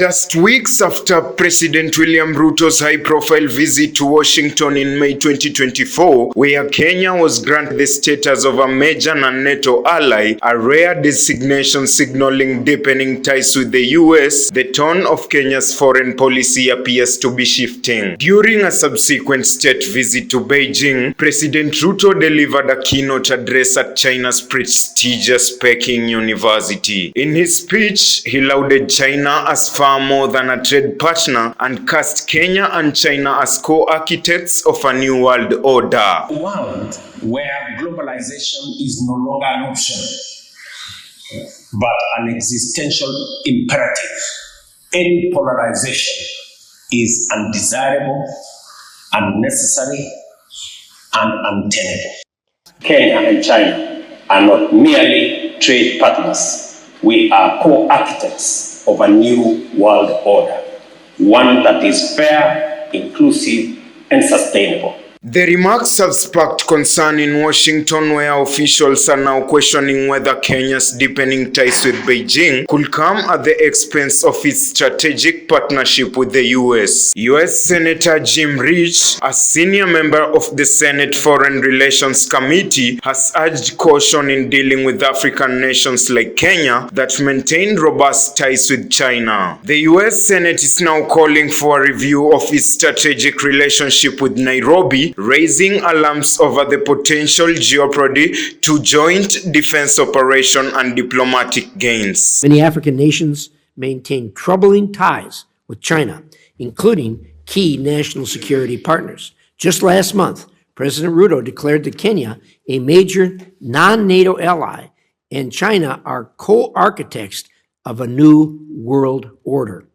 Just weeks after President William Ruto's high-profile visit to Washington in May 2024, where Kenya was granted the status of a major non-NATO ally, a rare designation signaling deepening ties with the US, the tone of Kenya's foreign policy appears to be shifting. During a subsequent state visit to Beijing, President Ruto delivered a keynote address at China's prestigious Peking University. In his speech, he lauded China as far more than a trade partner and cast Kenya and China as co-architects of a new world order. A world where globalization is no longer an option, but an existential imperative. Any polarization is undesirable, unnecessary, and untenable. Kenya and China are not merely trade partners. We are co-architects of a new world order, one that is fair, inclusive, and sustainable. The remarks have sparked concern in Washington, where officials are now questioning whether Kenya's deepening ties with Beijing could come at the expense of its strategic partnership with the US. US Senator Jim Rich, a senior member of the Senate Foreign Relations Committee, has urged caution in dealing with African nations like Kenya that maintain robust ties with China. The US Senate is now calling for a review of its strategic relationship with Nairobi, raising alarms over the potential jeopardy to joint defense operation and diplomatic gains. Many African nations maintain troubling ties with China, including key national security partners. Just last month, President Ruto declared that Kenya, a major non-NATO ally, and China are co-architects of a new world order.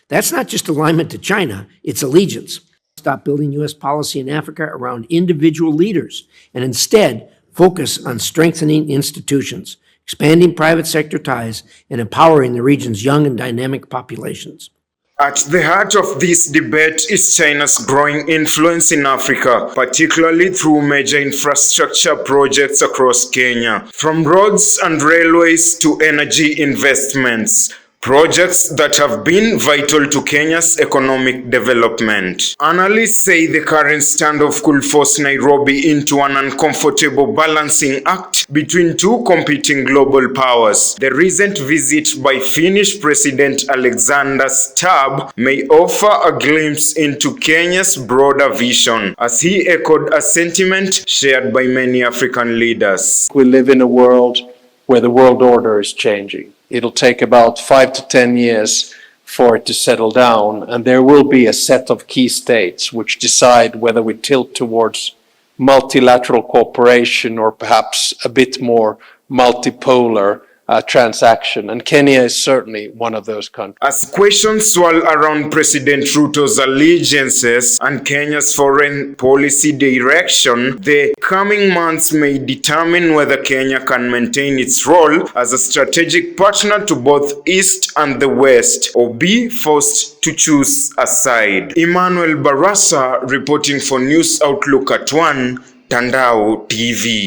That's not just alignment to China, it's allegiance. Stop building U.S. policy in Africa around individual leaders and instead focus on strengthening institutions, expanding private sector ties, and empowering the region's young and dynamic populations. At the heart of this debate is China's growing influence in Africa, particularly through major infrastructure projects across Kenya, from roads and railways to energy investments. Projects that have been vital to Kenya's economic development. Analysts say the current standoff could force Nairobi into an uncomfortable balancing act between two competing global powers. The recent visit by Finnish President Alexander Stubb may offer a glimpse into Kenya's broader vision, as he echoed a sentiment shared by many African leaders. We live in a world where the world order is changing. It'll take about 5 to 10 years for it to settle down, and there will be a set of key states which decide whether we tilt towards multilateral cooperation or perhaps a bit more multipolar transaction, and Kenya is certainly one of those countries. As questions swirl around President Ruto's allegiances and Kenya's foreign policy direction, the coming months may determine whether Kenya can maintain its role as a strategic partner to both East and the West, or be forced to choose a side. Emmanuel Barasa reporting for News Outlook at 1, Tandao TV.